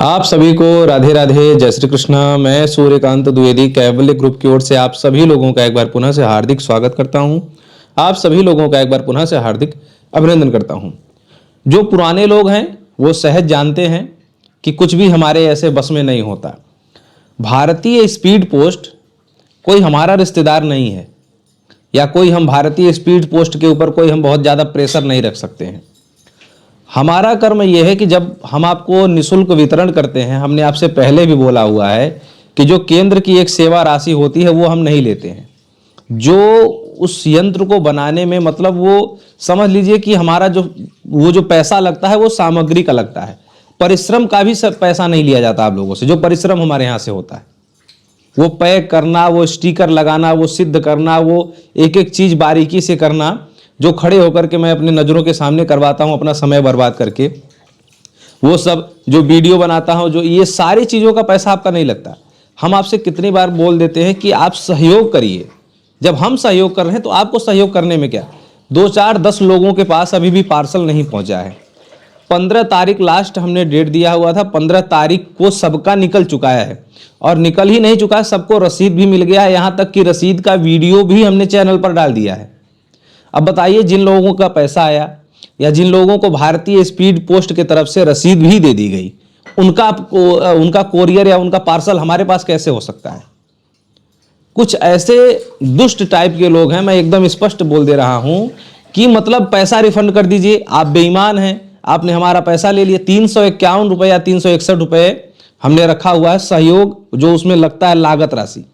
आप सभी को राधे राधे, जय श्री कृष्णा। मैं सूर्यकांत द्विवेदी कैवल्य ग्रुप की ओर से आप सभी लोगों का एक बार पुनः से हार्दिक स्वागत करता हूं। आप सभी लोगों का एक बार पुनः से हार्दिक अभिनंदन करता हूं। जो पुराने लोग हैं वो सहज जानते हैं कि कुछ भी हमारे ऐसे बस में नहीं होता। भारतीय स्पीड पोस्ट कोई हमारा रिश्तेदार नहीं है, या कोई हम भारतीय स्पीड पोस्ट के ऊपर कोई हम बहुत ज़्यादा प्रेशर नहीं रख सकते हैं। हमारा कर्म यह है कि जब हम आपको निःशुल्क वितरण करते हैं, हमने आपसे पहले भी बोला हुआ है कि जो केंद्र की एक सेवा राशि होती है वो हम नहीं लेते हैं। जो उस यंत्र को बनाने में मतलब वो समझ लीजिए कि हमारा जो पैसा लगता है वो सामग्री का लगता है, परिश्रम का भी सब पैसा नहीं लिया जाता आप लोगों से। जो परिश्रम हमारे यहाँ से होता है वो पैक करना, वो स्टिकर लगाना, वो सिद्ध करना, वो एक एक चीज़ बारीकी से करना, जो खड़े होकर के मैं अपनी नज़रों के सामने करवाता हूँ अपना समय बर्बाद करके, वो सब जो वीडियो बनाता हूँ, जो ये सारी चीज़ों का पैसा आपका नहीं लगता। हम आपसे कितनी बार बोल देते हैं कि आप सहयोग करिए। जब हम सहयोग कर रहे हैं तो आपको सहयोग करने में क्या, 2 4 10 लोगों के पास अभी भी पार्सल नहीं पहुंचा है। 15 तारीख लास्ट हमने डेट दिया हुआ था, 15 तारीख को सबका निकल चुका है, और निकल ही नहीं चुका है, सबको रसीद भी मिल गया है। यहाँ तक कि रसीद का वीडियो भी हमने चैनल पर डाल दिया है। अब बताइए, जिन लोगों का पैसा आया या जिन लोगों को भारतीय स्पीड पोस्ट की तरफ से रसीद भी दे दी गई, उनका कोरियर या उनका पार्सल हमारे पास कैसे हो सकता है? कुछ ऐसे दुष्ट टाइप के लोग हैं, मैं एकदम स्पष्ट बोल दे रहा हूं कि मतलब पैसा रिफंड कर दीजिए, आप बेईमान हैं, आपने हमारा पैसा ले लिया। 351 रुपये या 361 रुपये हमने रखा हुआ है सहयोग, जो उसमें लगता है लागत राशि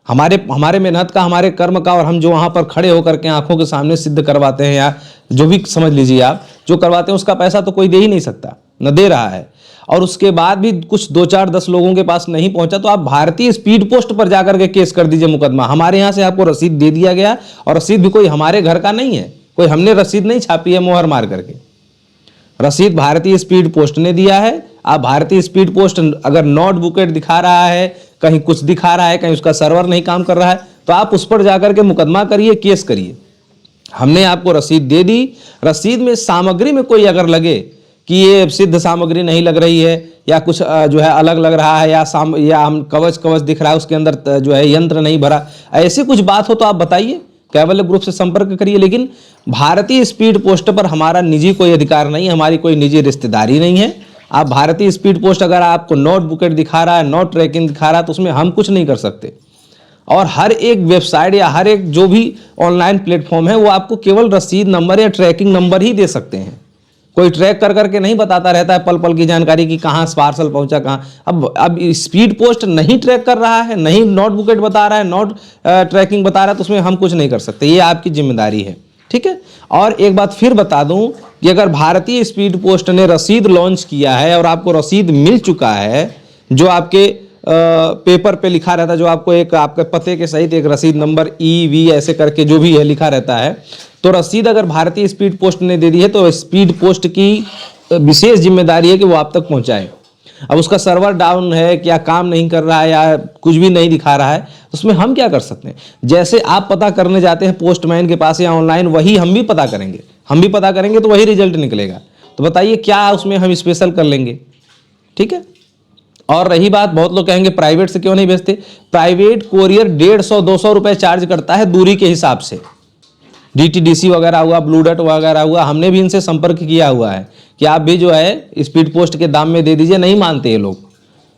हमारे मेहनत का, हमारे कर्म का, और हम जो वहाँ पर खड़े होकर के आंखों के सामने सिद्ध करवाते हैं, या जो भी समझ लीजिए आप जो करवाते हैं, उसका पैसा तो कोई दे ही नहीं सकता, न दे रहा है। और उसके बाद भी कुछ 2 4 10 लोगों के पास नहीं पहुंचा तो आप भारतीय स्पीड पोस्ट पर जाकर के केस कर दीजिए मुकदमा। हमारे यहाँ से आपको रसीद दे दिया गया, और रसीद भी कोई हमारे घर का नहीं है, कोई हमने रसीद नहीं छापी है मोहर मार करके। रसीद भारतीय स्पीड पोस्ट ने दिया है। आप भारतीय स्पीड पोस्ट अगर नॉट बुकेट दिखा रहा है, कहीं कुछ दिखा रहा है, कहीं उसका सर्वर नहीं काम कर रहा है, तो आप उस पर जाकर के मुकदमा करिए, केस करिए। हमने आपको रसीद दे दी। रसीद में सामग्री में कोई अगर लगे कि ये सिद्ध सामग्री नहीं लग रही है, या कुछ जो है अलग लग रहा है, या हम कवच दिख रहा है, उसके अंदर जो है यंत्र नहीं भरा, ऐसी कुछ बात हो तो आप बताइए, कैवल्य ग्रुप से संपर्क करिए। लेकिन भारतीय स्पीड पोस्ट पर हमारा निजी कोई अधिकार नहीं है, हमारी कोई निजी रिश्तेदारी नहीं है। आप भारतीय स्पीड पोस्ट अगर आपको नॉट बुकेट दिखा रहा है, नॉट ट्रैकिंग दिखा रहा है, तो उसमें हम कुछ नहीं कर सकते। और हर एक वेबसाइट या हर एक जो भी ऑनलाइन प्लेटफॉर्म है वो आपको केवल रसीद नंबर या ट्रैकिंग नंबर ही दे सकते हैं। कोई ट्रैक कर करके नहीं बताता रहता है पल पल की जानकारी कि कहाँ पार्सल पहुंचा, कहाँ। अब स्पीड पोस्ट नहीं ट्रैक कर रहा है, नहीं नॉट बुकेट बता रहा है, नॉट ट्रैकिंग बता रहा है, तो उसमें हम कुछ नहीं कर सकते, ये आपकी जिम्मेदारी है, ठीक है। और एक बात फिर बता दूं कि अगर भारतीय स्पीड पोस्ट ने रसीद लॉन्च किया है और आपको रसीद मिल चुका है, जो आपके पेपर पे लिखा रहता है, जो आपको एक आपके पते के सहित एक रसीद नंबर EV ऐसे करके जो भी है लिखा रहता है, तो रसीद अगर भारतीय स्पीड पोस्ट ने दे दी है तो स्पीड पोस्ट की विशेष जिम्मेदारी है कि वो आप तक पहुंचाए। अब उसका सर्वर डाउन है, क्या काम नहीं कर रहा है, या कुछ भी नहीं दिखा रहा है, उसमें हम क्या कर सकते हैं? जैसे आप पता करने जाते हैं पोस्टमैन के पास या ऑनलाइन, वही हम भी पता करेंगे। हम भी पता करेंगे तो वही रिजल्ट निकलेगा। तो बताइए क्या उसमें हम स्पेशल कर लेंगे, ठीक है। और रही बात, बहुत लोग कहेंगे प्राइवेट से क्यों नहीं भेजते? प्राइवेट कोरियर 150 200 रुपये चार्ज करता है दूरी के हिसाब से। DTDC वगैरह हुआ, ब्लू डॉट वगैरह हुआ, हमने भी इनसे संपर्क किया हुआ है कि आप भी जो है स्पीड पोस्ट के दाम में दे दीजिए। नहीं मानते ये लोग,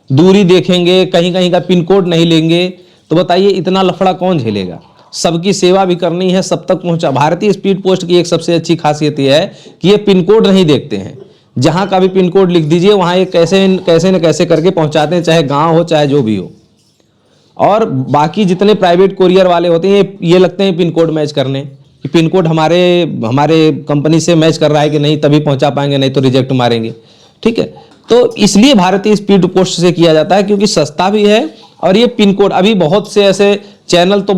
दूरी देखेंगे, कहीं कहीं का पिन कोड नहीं लेंगे। तो बताइए इतना लफड़ा कौन झेलेगा? सबकी सेवा भी करनी है, सब तक पहुंचा। भारतीय स्पीड पोस्ट की एक सबसे अच्छी खासियत यह है कि ये पिन कोड नहीं देखते हैं। जहां का भी पिन कोड लिख दीजिए, वहां ये कैसे न कैसे करके पहुंचाते हैं, चाहे गांव हो चाहे जो भी हो। और बाकी जितने प्राइवेट कोरियर वाले होते हैं ये लगते हैं पिन कोड मैच करने, कि पिन कोड हमारे कंपनी से मैच कर रहा है कि नहीं, तभी पहुंचा पाएंगे, नहीं तो रिजेक्ट मारेंगे, ठीक है। तो इसलिए भारतीय स्पीड पोस्ट से किया जाता है, क्योंकि सस्ता भी है। और ये पिन कोड, अभी बहुत से ऐसे चैनल तो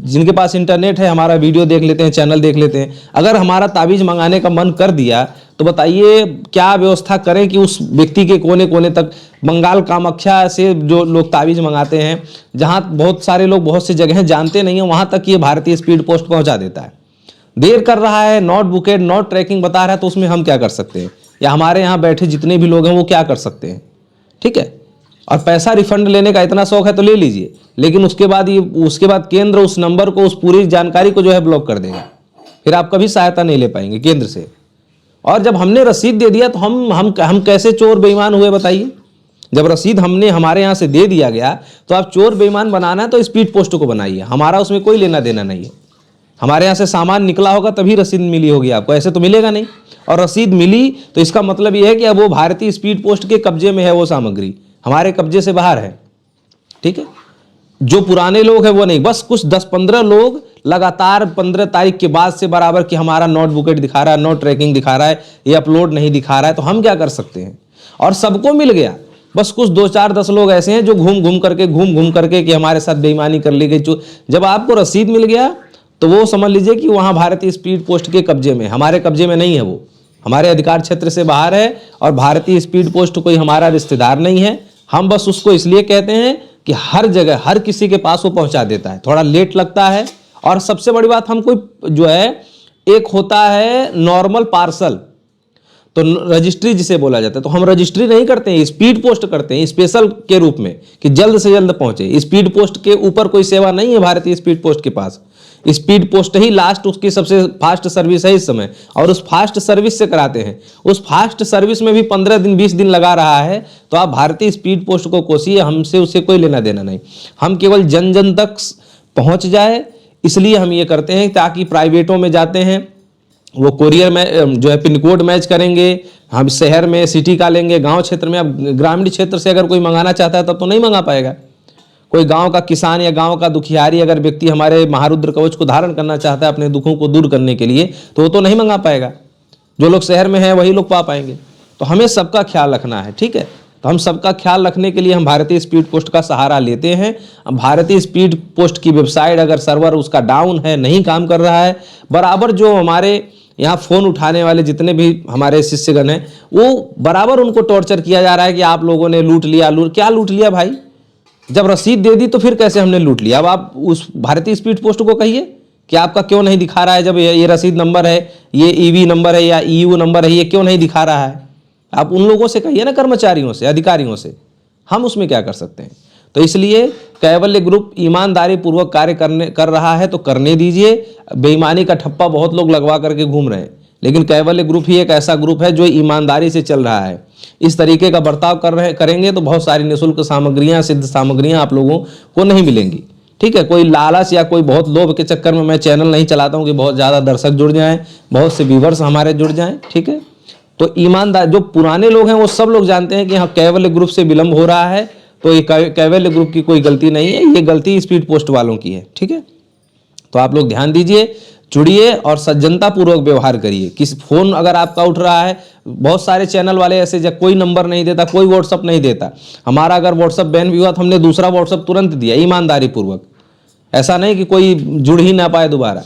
जिनके पास इंटरनेट है, हमारा वीडियो देख लेते हैं, चैनल देख लेते हैं। अगर हमारा ताबीज़ मंगाने का मन कर दिया तो बताइए क्या व्यवस्था करें कि उस व्यक्ति के कोने कोने तक, बंगाल कामाख्या से जो लोग ताबीज़ मंगाते हैं, जहाँ बहुत सारे लोग बहुत सी जगह जानते नहीं हैं, वहाँ तक ये भारतीय स्पीड पोस्ट पहुँचा देता है। देर कर रहा है, नॉट बुकेड नॉट ट्रैकिंग बता रहा है, तो उसमें हम क्या कर सकते हैं? या हमारे यहाँ बैठे जितने भी लोग हैं वो क्या कर सकते हैं, ठीक है। और पैसा रिफंड लेने का इतना शौक है तो ले लीजिए, लेकिन उसके बाद केंद्र उस नंबर को, उस पूरी जानकारी को जो है ब्लॉक कर देगा, फिर आप कभी सहायता नहीं ले पाएंगे केंद्र से। और जब हमने रसीद दे दिया तो हम कैसे चोर बेईमान हुए बताइए। जब रसीद हमने हमारे यहाँ से दे दिया गया तो आप चोर बेईमान बनाना है तो स्पीड पोस्ट को बनाइए, हमारा उसमें कोई लेना देना नहीं है। हमारे यहाँ से सामान निकला होगा तभी रसीद मिली होगी आपको, ऐसे तो मिलेगा नहीं। और रसीद मिली तो इसका मतलब ये है कि अब वो भारतीय स्पीड पोस्ट के कब्जे में है, वो सामग्री हमारे कब्जे से बाहर है, ठीक है। जो पुराने लोग हैं वो नहीं, बस कुछ 10-15 लोग लगातार 15 तारीख के बाद से बराबर कि हमारा नॉट बुकेट दिखा रहा है, नॉट ट्रैकिंग दिखा रहा है, ये अपलोड नहीं दिखा रहा है, तो हम क्या कर सकते हैं। और सबको मिल गया, बस कुछ 2-4-10 लोग ऐसे हैं जो घूम घूम करके कि हमारे साथ बेईमानी कर ली गई। जब आपको रसीद मिल गया तो वो समझ लीजिए कि वहाँ भारतीय स्पीड पोस्ट के कब्जे में, हमारे कब्जे में नहीं है, वो हमारे अधिकार क्षेत्र से बाहर है। और भारतीय स्पीड पोस्ट कोई हमारा रिश्तेदार नहीं है, हम बस उसको इसलिए कहते हैं कि हर जगह हर किसी के पास वो पहुंचा देता है, थोड़ा लेट लगता है। और सबसे बड़ी बात, हम कोई जो है, एक होता है नॉर्मल पार्सल, तो रजिस्ट्री जिसे बोला जाता है, तो हम रजिस्ट्री नहीं करते हैं, स्पीड पोस्ट करते हैं स्पेशल के रूप में कि जल्द से जल्द पहुंचे। स्पीड पोस्ट के ऊपर कोई सेवा नहीं है भारतीय स्पीड पोस्ट के पास, स्पीड पोस्ट ही लास्ट उसकी सबसे फास्ट सर्विस है इस समय, और उस फास्ट सर्विस से कराते हैं। उस फास्ट सर्विस में भी 15 दिन 20 दिन लगा रहा है, तो आप भारतीय स्पीड पोस्ट को कोसिए, हमसे उसे कोई लेना देना नहीं। हम केवल जन जन तक पहुंच जाए इसलिए हम ये करते हैं, ताकि प्राइवेटों में जाते हैं वो कोरियर में जो है पिन कोड मैच करेंगे, हम शहर में सिटी का लेंगे, गांव क्षेत्र में। अब ग्रामीण क्षेत्र से अगर कोई मंगाना चाहता है तब तो नहीं मंगा पाएगा। कोई गांव का किसान या गांव का दुखियारी अगर व्यक्ति हमारे महारुद्र कवच को धारण करना चाहता है अपने दुखों को दूर करने के लिए, तो वो तो नहीं मंगा पाएगा। जो लोग शहर में हैं वही लोग पा पाएंगे। तो हमें सबका ख्याल रखना है, ठीक है। तो हम सबका ख्याल रखने के लिए हम भारतीय स्पीड पोस्ट का सहारा लेते हैं। भारतीय स्पीड पोस्ट की वेबसाइट अगर सर्वर उसका डाउन है, नहीं काम कर रहा है, बराबर जो हमारे यहाँ फ़ोन उठाने वाले जितने भी हमारे शिष्यगण हैं, वो बराबर उनको टॉर्चर किया जा रहा है कि आप लोगों ने लूट लिया। क्या लूट लिया भाई? जब रसीद दे दी तो फिर कैसे हमने लूट लिया? अब आप उस भारतीय स्पीड पोस्ट को कहिए कि आपका क्यों नहीं दिखा रहा है, जब ये रसीद नंबर है, ये ईवी नंबर है या ईयू नंबर है, ये क्यों नहीं दिखा रहा है? आप उन लोगों से कहिए ना, कर्मचारियों से, अधिकारियों से। हम उसमें क्या कर सकते हैं? तो इसलिए कैवल्य ग्रुप ईमानदारी पूर्वक कार्य कर रहा है तो करने दीजिए। बेईमानी का ठप्पा बहुत लोग लगवा करके घूम रहे हैं, लेकिन कैवल्य ग्रुप ही एक ऐसा ग्रुप है जो ईमानदारी से चल रहा है। इस तरीके का बर्ताव करेंगे तो बहुत सारी निःशुल्क सामग्रियां, सिद्ध सामग्रियां आप लोगों को नहीं मिलेंगी, ठीक है। कोई लालच या कोई बहुत लोभ के चक्कर में मैं चैनल नहीं चलाता हूं कि बहुत ज़्यादा दर्शक जुड़ जाएं, बहुत से व्यूवर्स हमारे जुड़ जाएं, ठीक है। तो ईमानदार जो पुराने लोग हैं वो सब लोग जानते हैं कि हाँ कैवल्य ग्रुप से विलंब हो रहा है, तो ये कैवल्य ग्रुप की कोई गलती नहीं है, ये गलती स्पीड पोस्ट वालों की है, ठीक है। तो आप लोग ध्यान दीजिए, जुड़िए और सज्जनता पूर्वक व्यवहार करिए। किस फोन अगर आपका उठ रहा है, बहुत सारे चैनल वाले ऐसे जब कोई नंबर नहीं देता, कोई व्हाट्सअप नहीं देता। हमारा अगर व्हाट्सअप बैन भी हुआ तो हमने दूसरा व्हाट्सअप तुरंत दिया ईमानदारी पूर्वक, ऐसा नहीं कि कोई जुड़ ही ना पाए दोबारा।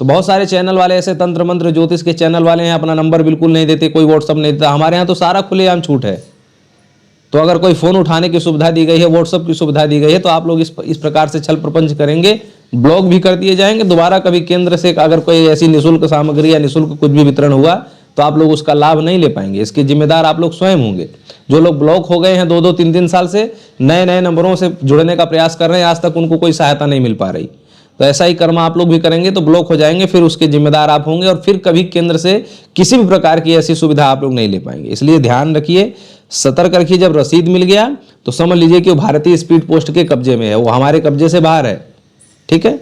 तो बहुत सारे चैनल वाले ऐसे तंत्र मंत्र ज्योतिष के चैनल वाले हैं, अपना नंबर बिल्कुल नहीं देते, कोई व्हाट्सअप नहीं देता। हमारे यहाँ तो सारा खुलेआम छूट है। तो अगर कोई फ़ोन उठाने की सुविधा दी गई है, व्हाट्सअप की सुविधा दी गई है, तो आप लोग इस प्रकार से छल प्रपंच करेंगे, ब्लॉक भी कर दिए जाएंगे। दोबारा कभी केंद्र से अगर कोई ऐसी निःशुल्क सामग्री या निःशुल्क कुछ भी वितरण हुआ तो आप लोग उसका लाभ नहीं ले पाएंगे। इसके जिम्मेदार आप लोग स्वयं होंगे। जो लोग ब्लॉक हो गए हैं 2-2, 3-3 साल से, नए नए नंबरों से जुड़ने का प्रयास कर रहे हैं, आज तक उनको कोई सहायता नहीं मिल पा रही, तो ऐसा ही कर्म आप लोग भी करेंगे तो ब्लॉक हो जाएंगे, फिर उसके जिम्मेदार आप होंगे और फिर कभी केंद्र से किसी भी प्रकार की ऐसी सुविधा आप लोग नहीं ले पाएंगे। इसलिए ध्यान रखिए, सतर्क रखिए। जब रसीद मिल गया तो समझ लीजिए कि वो भारतीय स्पीड पोस्ट के कब्जे में है, वो हमारे कब्जे से बाहर है, ठीक है।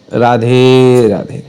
राधे राधे।